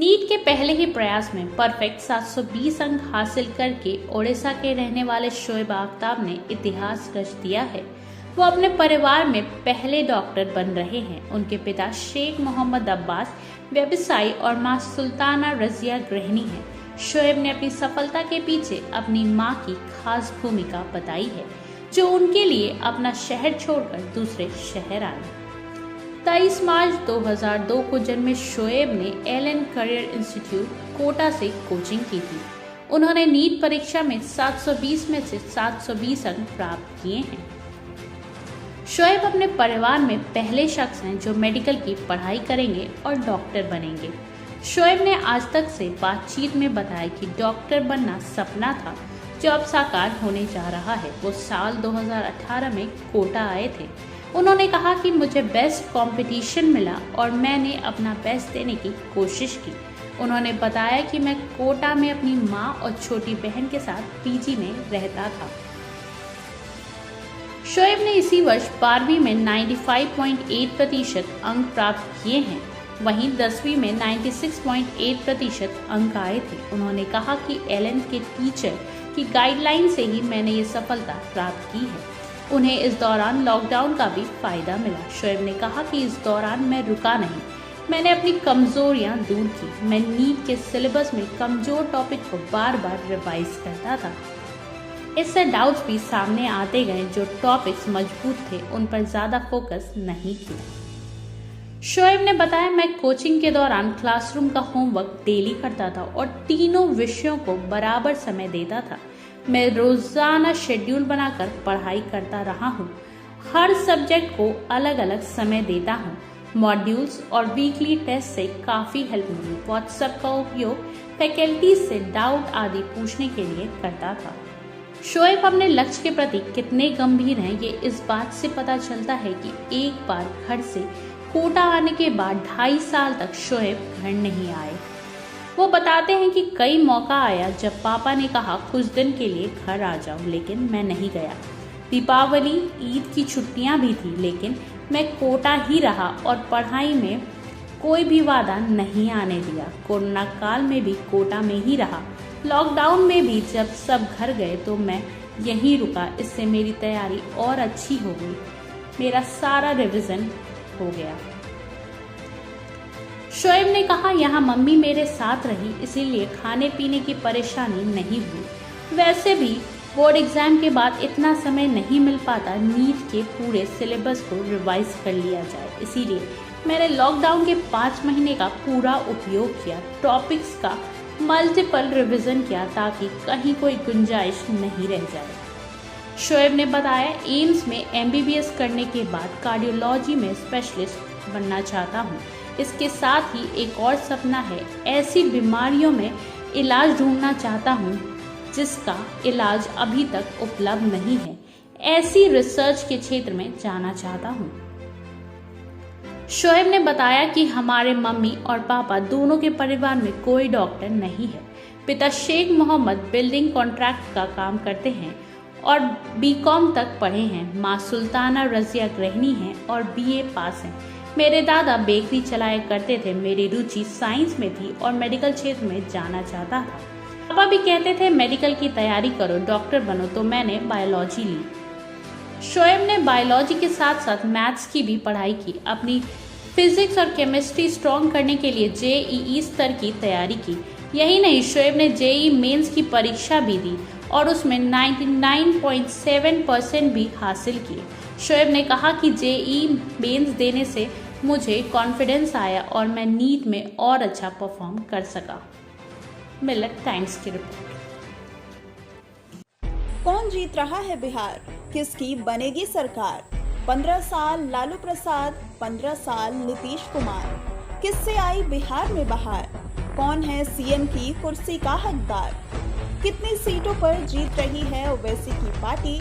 NEET के पहले ही प्रयास में परफेक्ट 720 अंक हासिल करके ओडिशा के रहने वाले शोएब आफ्ताब ने इतिहास रच दिया है। वो अपने परिवार में पहले डॉक्टर बन रहे हैं। उनके पिता शेख मोहम्मद अब्बास व्यवसायी और मां सुल्ताना रजिया गृहिणी हैं। शोएब ने अपनी सफलता के पीछे अपनी मां की खास भूमिका बताई है, जो उनके लिए अपना शहर छोड़कर दूसरे शहर आए। 23 मार्च 2002 को जन्मे शोएब ने एलन करियर इंस्टीट्यूट कोटा से कोचिंग की थी। उन्होंने नीट परीक्षा में 720 में से 720 अंक प्राप्त किए हैं। शोएब अपने परिवार में पहले शख्स हैं जो मेडिकल की पढ़ाई करेंगे और डॉक्टर बनेंगे। शोएब ने आज तक से बातचीत में बताया कि डॉक्टर बनना सपना था जो अब साकार होने जा रहा है। वो साल 2018 में कोटा आए थे। उन्होंने कहा कि मुझे बेस्ट कंपटीशन मिला और मैंने अपना बेस्ट देने की कोशिश की। उन्होंने बताया कि मैं कोटा में अपनी मां और छोटी बहन के साथ पीजी में रहता था। शोएब ने इसी वर्ष 12वीं में 95.8% अंक प्राप्त किए हैं। वहीं 10वीं में 96.8% अंक आए थे। उन्होंने कहा कि एलन के टीचर की गाइडलाइन से ही मैंने ये सफलता प्राप्त की है। उन्हें इस दौरान लॉकडाउन का भी फायदा मिला। शोएब ने कहा कि इस दौरान मैं रुका नहीं, मैंने अपनी कमजोरियां दूर की। मैं नीट के सिलेबस में कमजोर टॉपिक को बार बार रिवाइज करता था। इससे डाउट्स भी सामने आते गए। जो टॉपिक्स मजबूत थे उन पर ज्यादा फोकस नहीं किया। शोएब ने बताया, मैं कोचिंग के दौरान क्लासरूम का होमवर्क डेली करता था और तीनों विषयों को बराबर समय देता था। मैं रोजाना शेड्यूल बनाकर पढ़ाई करता रहा हूँ। हर सब्जेक्ट को अलग अलग समय देता हूँ। मॉड्यूल्स और वीकली टेस्ट से काफी हेल्प मिली। व्हाट्सएप का उपयोग फैकल्टी से डाउट आदि पूछने के लिए करता था। शोएब अपने लक्ष्य के प्रति कितने गंभीर हैं, ये इस बात से पता चलता है कि एक बार घर से कोटा आने के बाद 2.5 साल तक शोएब घर नहीं आए। वो बताते हैं कि कई मौका आया जब पापा ने कहा कुछ दिन के लिए घर आ जाओ, लेकिन मैं नहीं गया। दीपावली, ईद की छुट्टियां भी थी, लेकिन मैं कोटा ही रहा और पढ़ाई में कोई भी वादा नहीं आने दिया। कोरोना काल में भी कोटा में ही रहा। लॉकडाउन में भी जब सब घर गए तो मैं यहीं रुका। इससे मेरी तैयारी और अच्छी हो गई। मेरा सारा रिवीजन हो गया। शोएब ने कहा, यहाँ मम्मी मेरे साथ रही, इसीलिए खाने पीने की परेशानी नहीं हुई। वैसे भी बोर्ड एग्जाम के बाद इतना समय नहीं मिल पाता नीट के पूरे सिलेबस को रिवाइज कर लिया जाए। इसीलिए मैंने लॉकडाउन के 5 महीने का पूरा उपयोग किया। टॉपिक्स का मल्टीपल रिवीजन किया ताकि कहीं कोई गुंजाइश नहीं रह जाए। शोएब ने बताया, एम्स में MBBS करने के बाद कार्डियोलॉजी में स्पेशलिस्ट बनना चाहता हूँ। इसके साथ ही एक और सपना है, ऐसी बीमारियों में इलाज ढूंढना चाहता हूँ जिसका इलाज अभी तक उपलब्ध नहीं है। ऐसी रिसर्च के क्षेत्र में जाना चाहता हूँ। शोएब ने बताया कि हमारे मम्मी और पापा दोनों के परिवार में कोई डॉक्टर नहीं है। पिता शेख मोहम्मद बिल्डिंग कॉन्ट्रैक्ट का काम करते हैं और BCom तक पढ़े हैं। मां सुल्ताना रजिया गृहिणी हैं और BA पास हैं। मेरे दादा बेकरी चलाया करते थे। मेरी रुचि साइंस में थी और मेडिकल क्षेत्र में जाना चाहता था। पापा भी कहते थे मेडिकल की तैयारी करो, डॉक्टर बनो, तो मैंने बायोलॉजी ली। शोएब ने बायोलॉजी के साथ साथ मैथ्स की भी पढ़ाई की। अपनी फिजिक्स और केमिस्ट्री स्ट्रॉन्ग करने के लिए JEE स्तर की तैयारी की। यही नहीं, शोएब ने JEE मेंस की परीक्षा भी दी और उसमें 99.7% भी हासिल किए। शोएब ने कहा कि JEE मेंस देने से मुझे कॉन्फिडेंस आया और मैं नीट में और अच्छा परफॉर्म कर सका। मिल्लत टाइम्स की रिपोर्ट। कौन जीत रहा है बिहार? किसकी बनेगी सरकार? 15 साल लालू प्रसाद, 15 साल नीतीश कुमार। किससे आई बिहार में बहार? कौन है CM की कुर्सी का हकदार? कितनी सीटों पर जीत रही है ओवैसी की पार्टी?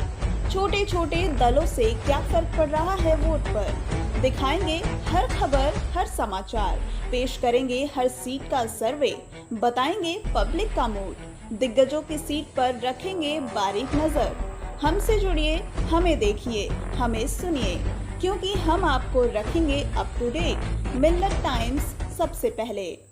छोटे छोटे दलों से क्या फर्क पड़ रहा है वोट पर? दिखाएंगे हर खबर, हर समाचार, पेश करेंगे हर सीट का सर्वे, बताएंगे पब्लिक का मूड, दिग्गजों की सीट पर रखेंगे बारीक नजर। हमसे जुड़िए, हमें देखिए, हमें सुनिए, क्योंकि हम आपको रखेंगे up to date. Millat times सबसे पहले।